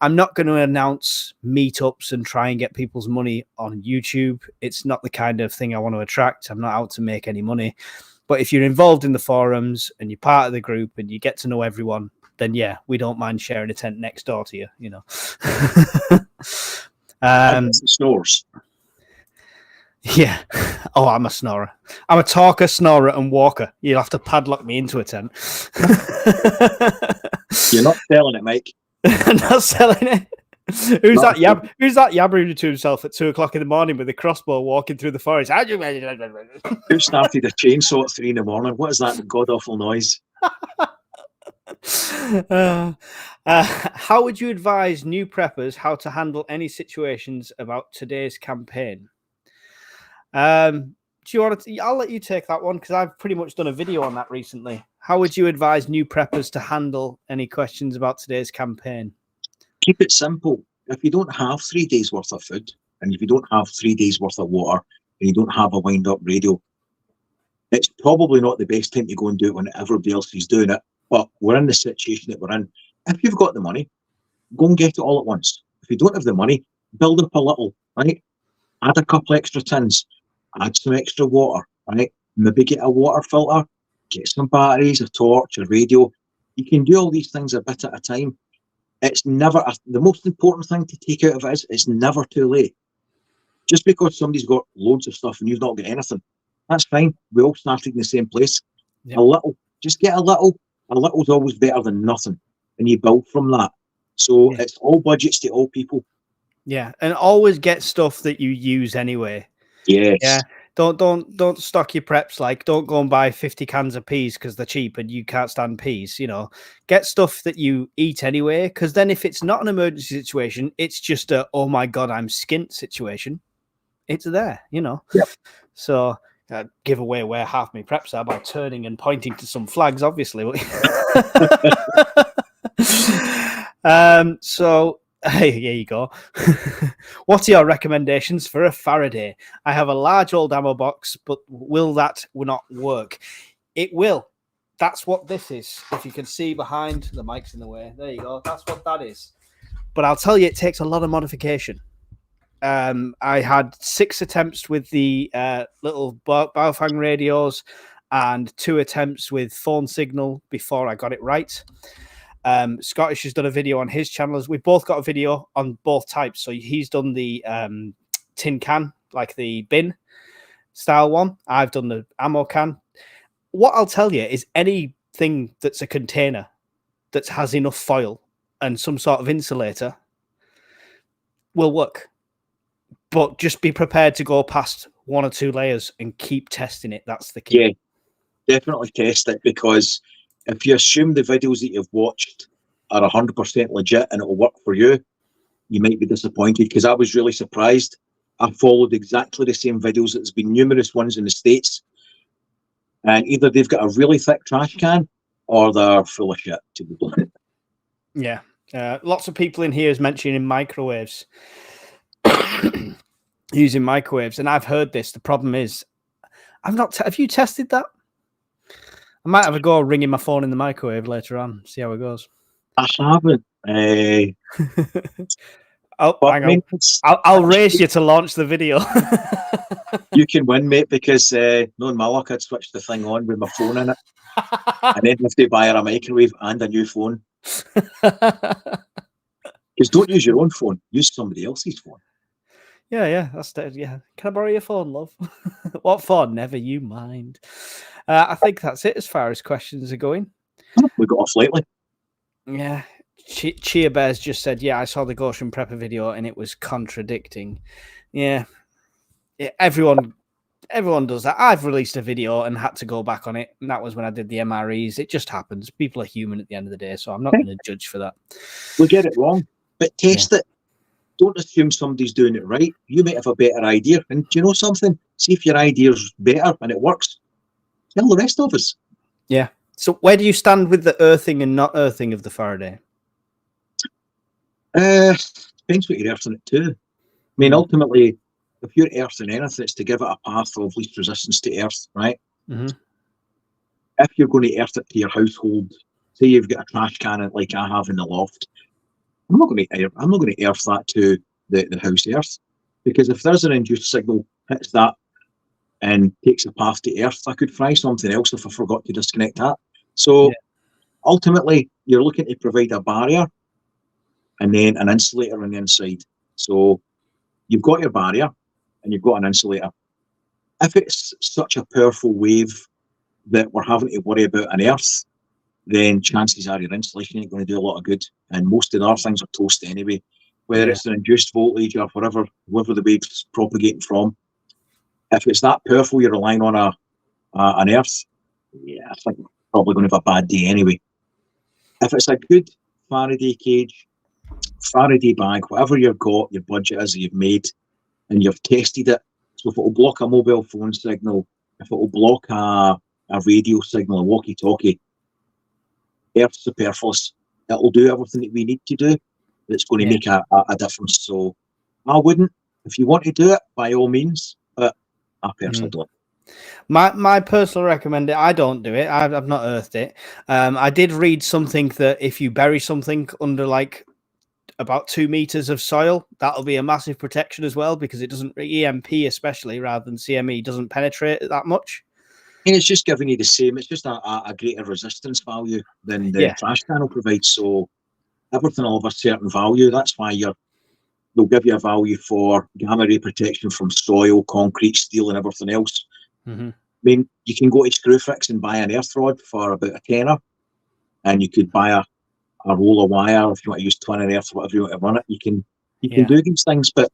I'm not going to announce meetups and try and get people's money on YouTube. It's not the kind of thing I want to attract. I'm not out to make any money. But if you're involved in the forums and you're part of the group and you get to know everyone, then yeah, we don't mind sharing a tent next door to you. Snores. Yeah. Oh, I'm a snorer. I'm a talker, snorer, and walker. You'll have to padlock me into a tent. You're not selling it, Mike. I'm not selling it. Who's that yabbering to himself at 2:00 in the morning with a crossbow walking through the forest? Who started a chainsaw at 3 a.m? What is that god awful noise? How would you advise new preppers how to handle any situations about today's campaign? Do you want to? I'll let you take that one because I've pretty much done a video on that recently. How would you advise new preppers to handle any questions about today's campaign? Keep it simple. If you don't have 3 days worth of food, and if you don't have 3 days worth of water, and you don't have a wind-up radio, it's probably not the best time to go and do it when everybody else is doing it. But we're in the situation that we're in. If you've got the money, go and get it all at once. If you don't have the money, build up a little, right? Add a couple extra tins, add some extra water, right? Maybe get a water filter, get some batteries, a torch, a radio. You can do all these things a bit at a time. It's never, the most important thing to take out of it is it's never too late. Just because somebody's got loads of stuff and you've not got anything, that's fine. We all started in the same place. Yep. A little, just get a little. A little's always better than nothing, and you build from that. So It's all budgets to all people. Yeah, and always get stuff that you use anyway. Yes. Yeah. Don't stock your preps. Like, don't go and buy 50 cans of peas because they're cheap and you can't stand peas. Get stuff that you eat anyway. Because then, if it's not an emergency situation, it's just a "oh my god, I'm skint" situation. It's there. Yep. So. Give away where half my preps are by turning and pointing to some flags, obviously. So hey, here you go. What are your recommendations for a Faraday? I have a large old ammo box, but will that not work? It will. That's what this is. If you can see behind, the mic's in the way. There you go. That's what that is. But I'll tell you, it takes a lot of modification. I had 6 attempts with the little Baofeng radios and 2 attempts with phone signal before I got it right. Scottish has done a video on his channel. We've both got a video on both types. So he's done the tin can, like the bin style one. I've done the ammo can. What I'll tell you is anything that's a container that has enough foil and some sort of insulator will work. But just be prepared to go past 1 or 2 layers and keep testing it. That's the key. Yeah, definitely test it, because if you assume the videos that you've watched are 100% legit and it will work for you, you might be disappointed, because I was really surprised. I followed exactly the same videos. There's been numerous ones in the States, and either they've got a really thick trash can or they're full of shit, to be blunt. Yeah. Lots of people in here is mentioning microwaves. Using microwaves, and I've heard this. The problem is I've not. Have you tested that? I might have a go ringing my phone in the microwave later on. See how it goes. I haven't. Oh, But hang I mean, on. I'll race you to launch the video. you can win, mate, because knowing my luck, I'd switch the thing on with my phone in it, and then have to buy her a microwave and a new phone. Because don't use your own phone, use somebody else's phone. Yeah, that's dead. Yeah. Can I borrow your phone, love? What for? Never you mind. I think that's it as far as questions are going. We got off lately. Yeah. Chia Bears just said, yeah, I saw the Goshen Prepper video and it was contradicting. Yeah. Everyone does that. I've released a video and had to go back on it. And that was when I did the MREs. It just happens. People are human at the end of the day. So I'm not going to judge for that. We get it wrong, but test it. Don't assume somebody's doing it right. You might have a better idea. And do you know something? See if your idea's better and it works. Tell the rest of us. Yeah. So where do you stand with the earthing and not earthing of the Faraday? Depends what you're earthing it to. I mean, ultimately, if you're earthing anything, it's to give it a path of least resistance to earth, right? Mm-hmm. If you're going to earth it to your household, say you've got a trash can like I have in the loft, I'm not going to earth that to the house earth, because if there's an induced signal hits that and takes a path to earth, I could fry something else if I forgot to disconnect that. So ultimately, you're looking to provide a barrier and then an insulator on the inside. So you've got your barrier and you've got an insulator. If it's such a powerful wave that we're having to worry about on Earth, then chances are your insulation ain't going to do a lot of good. And most of the other things are toast anyway, whether it's an induced voltage or wherever the wave's propagating from. If it's that powerful, you're relying on an Earth, I think you're probably going to have a bad day anyway. If it's a good Faraday cage, Faraday bag, whatever you've got, your budget is that you've made, and you've tested it. So if it will block a mobile phone signal, if it will block a radio signal, a walkie-talkie, Earth's superfluous. It will do everything that we need to do. That's going to make a difference. So I wouldn't. If you want to do it, by all means, but I personally don't. My personal recommendation, I don't do it. I've not earthed it. I did read something that if you bury something under like about 2 meters of soil, that'll be a massive protection as well, because it doesn't, EMP especially rather than CME, doesn't penetrate that much. And it's just giving you the same. It's just a greater resistance value than the trash can will provide. So everything will have a certain value. That's why they'll give you a value for gamma ray protection from soil, concrete, steel, and everything else. I mean, you can go to Screwfix and buy an earth rod for about a tenner, and you could buy a roll of wire if you want to use twin and earth, whatever you want to run it. You can do these things, but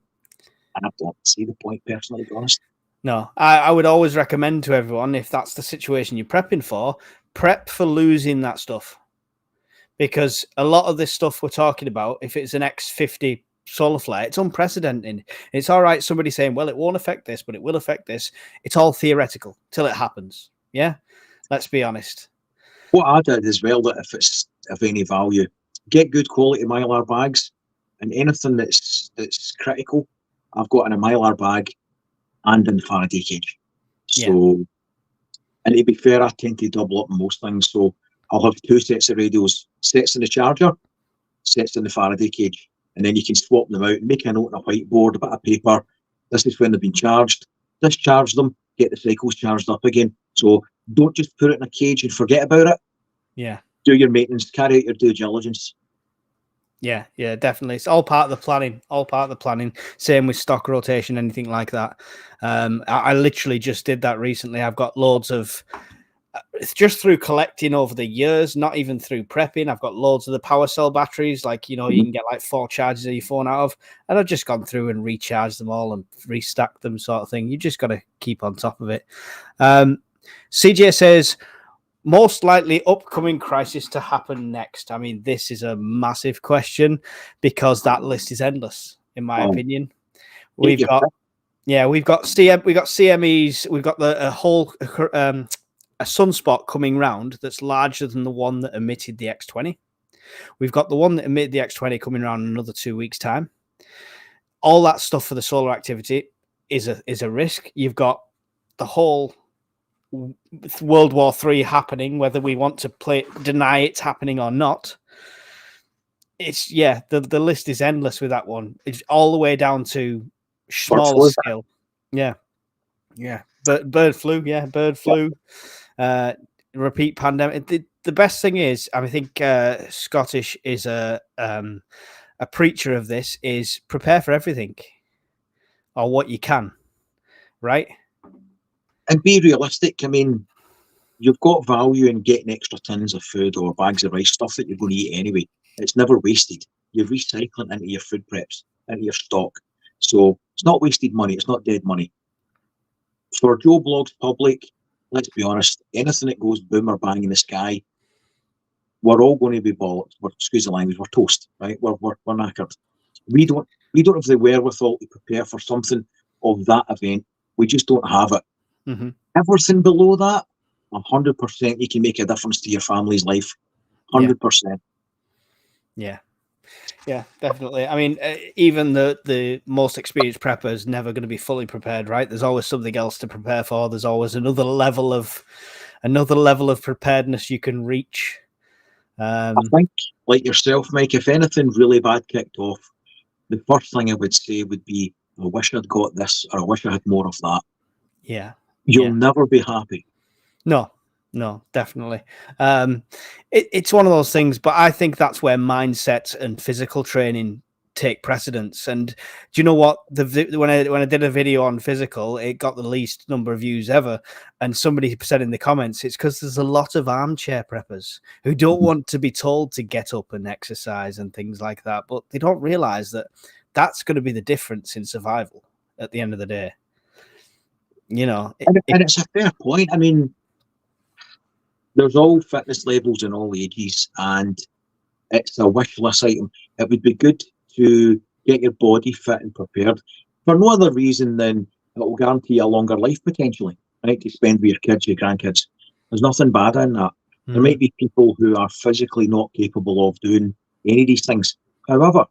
I don't see the point personally, to be honest. No, I would always recommend to everyone, if that's the situation you're prepping for, prep for losing that stuff. Because a lot of this stuff we're talking about, if it's an X50 solar flare, it's unprecedented. It's all right, somebody saying, well, it won't affect this, but it will affect this. It's all theoretical till it happens. Yeah, let's be honest. What I did as well, that if it's of any value, get good quality Mylar bags, and anything that's critical, I've got in a Mylar bag and in the Faraday cage. So, and to be fair, I tend to double up on most things. So I'll have 2 sets of radios, sets in the charger, sets in the Faraday cage, and then you can swap them out, make a note on a whiteboard, a bit of paper. This is when they've been charged. Discharge them, get the cycles charged up again. So don't just put it in a cage and forget about it. Yeah. Do your maintenance, carry out your due diligence. Yeah, definitely. It's all part of the planning. Same with stock rotation, anything like that. I literally just did that recently. I've got loads of, just through collecting over the years, not even through prepping. I've got loads of the power cell batteries, like, you can get like 4 charges of your phone out of, and I've just gone through and recharged them all and restacked them, sort of thing. You just got to keep on top of it. CJ says, most likely upcoming crisis to happen next. I mean, this is a massive question because that list is endless, in my opinion. We've got CMEs, we've got a whole a sunspot coming round that's larger than the one that emitted the X20. We've got the one that emitted the X20 coming around in another 2 weeks' time. All that stuff for the solar activity is a risk. You've got the whole World War III happening, whether we want to deny it's happening or not. It's the list is endless with that one. It's all the way down to smaller scale. Yeah. Bird flu. Yeah, bird flu. Repeat pandemic. The best thing is, I think Scottish is a preacher of this. Is prepare for everything, or what you can, right? And be realistic. I mean, you've got value in getting extra tins of food or bags of rice, stuff that you're going to eat anyway. It's never wasted. You're recycling into your food preps, into your stock. So it's not wasted money. It's not dead money. For Joe Blogs Public, let's be honest, anything that goes boom or bang in the sky, we're all going to be bollocks. Excuse the language, we're toast, right? We're knackered. We don't have the wherewithal to prepare for something of that event. We just don't have it. Mm-hmm. Everything below that, 100% you can make a difference to your family's life. 100%. Yeah, definitely. I mean, even the most experienced prepper is never going to be fully prepared, right? There's always something else to prepare for. There's always another level of preparedness you can reach. I think, like yourself, Mike, if anything really bad kicked off, the first thing I would say would be, I wish I'd got this, or I wish I had more of that. Yeah. You'll never be happy. No, definitely. It's one of those things, but I think that's where mindset and physical training take precedence. And do you know what? When I did a video on physical, it got the least number of views ever. And somebody said in the comments, it's because there's a lot of armchair preppers who don't want to be told to get up and exercise and things like that. But they don't realize that that's going to be the difference in survival at the end of the day. And it's a fair point. I mean, there's all fitness levels in all ages, and it's a wish list item. It would be good to get your body fit and prepared for no other reason than it will guarantee a longer life potentially, right? To spend with your kids, your grandkids. There's nothing bad in that. Mm-hmm. There might be people who are physically not capable of doing any of these things. However,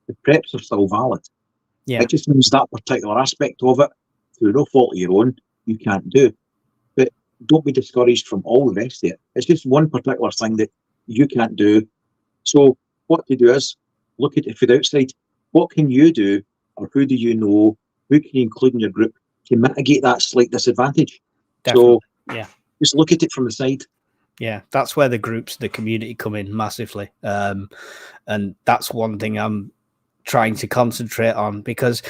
the preps are still valid. Yeah. It just means that particular aspect of it, through no fault of your own, you can't do. But don't be discouraged from all the rest of it. It's just one particular thing that you can't do. So what to do is look at it from the outside. What can you do, or who do you know, who can you include in your group to mitigate that slight disadvantage? Definitely. So just look at it from the side. Yeah, that's where the groups, the community come in massively. And that's one thing I'm trying to concentrate on, because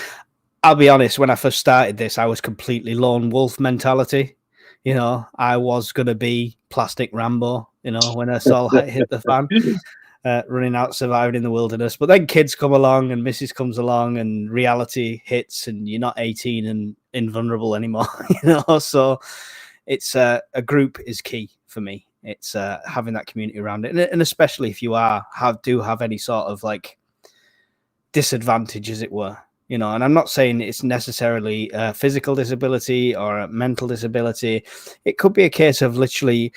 I'll be honest, when I first started this, I was completely lone wolf mentality. I was going to be plastic Rambo, when I saw hit the fan, running out, surviving in the wilderness. But then kids come along and Mrs. comes along and reality hits and you're not 18 and invulnerable anymore, So it's a group is key for me. It's having that community around it. And especially if you do have any sort of like disadvantage, as it were. And I'm not saying it's necessarily a physical disability or a mental disability. It could be a case of literally,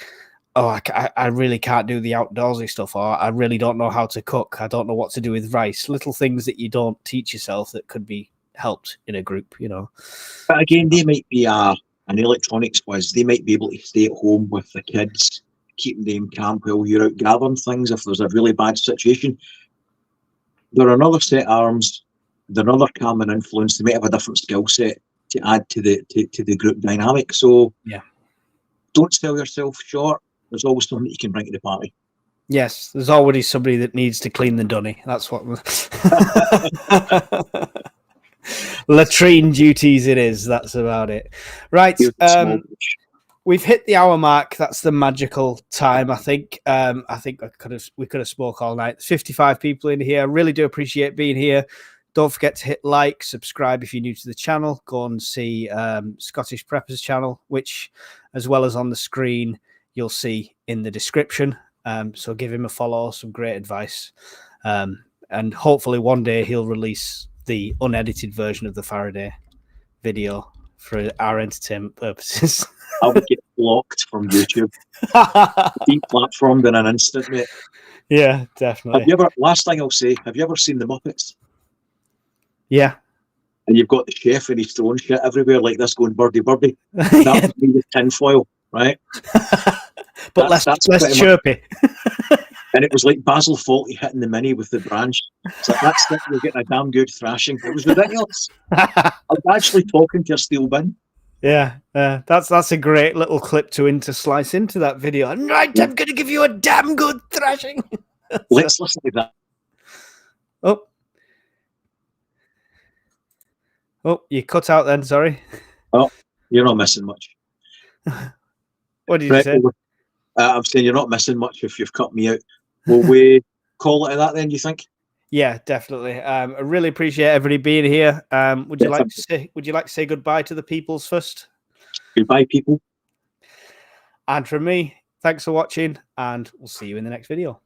I really can't do the outdoorsy stuff, or I really don't know how to cook. I don't know what to do with rice. Little things that you don't teach yourself that could be helped in a group, But again, they might be an electronics whiz. They might be able to stay at home with the kids, keeping them camp while you're out gathering things if there's a really bad situation. They're another set of arms. They're another calming influence. They might have a different skill set to add to the group dynamic. So don't sell yourself short. There's always something that you can bring to the party. Yes, there's already somebody that needs to clean the dunny. That's what latrine duties it is. That's about it. Right. We've hit the hour mark. That's the magical time, I think. I think we could have spoke all night. There's 55 people in here. I really do appreciate being here. Don't forget to hit like, subscribe if you're new to the channel. Go and see Scottish Prepper's channel, which, as well as on the screen, you'll see in the description. So give him a follow, some great advice. And hopefully one day he'll release the unedited version of the Faraday video for our entertainment purposes. I would get blocked from YouTube. Deplatformed in an instant, mate. Yeah, definitely. Last thing I'll say, have you ever seen The Muppets? Yeah. and you've got the chef and he's throwing shit everywhere like this, going birdie birdie. That Yeah. was me with tinfoil, right? But that's less chirpy. And it was like Basil Fawlty hitting the mini with the branch. It's like, that's it, you're getting a damn good thrashing. It was ridiculous. I was actually talking to a steel bin. Yeah, that's a great little clip to slice into that video. Right, I'm going to give you a damn good thrashing. Let's listen to that. Oh, you cut out then, sorry. Oh, you're not missing much. What did you say? I'm saying you're not missing much if you've cut me out. Will we call it that then, do you think? Yeah, definitely. I really appreciate everybody being here. Would you like to say goodbye to the peoples first? Goodbye, people. And from me, thanks for watching, and we'll see you in the next video.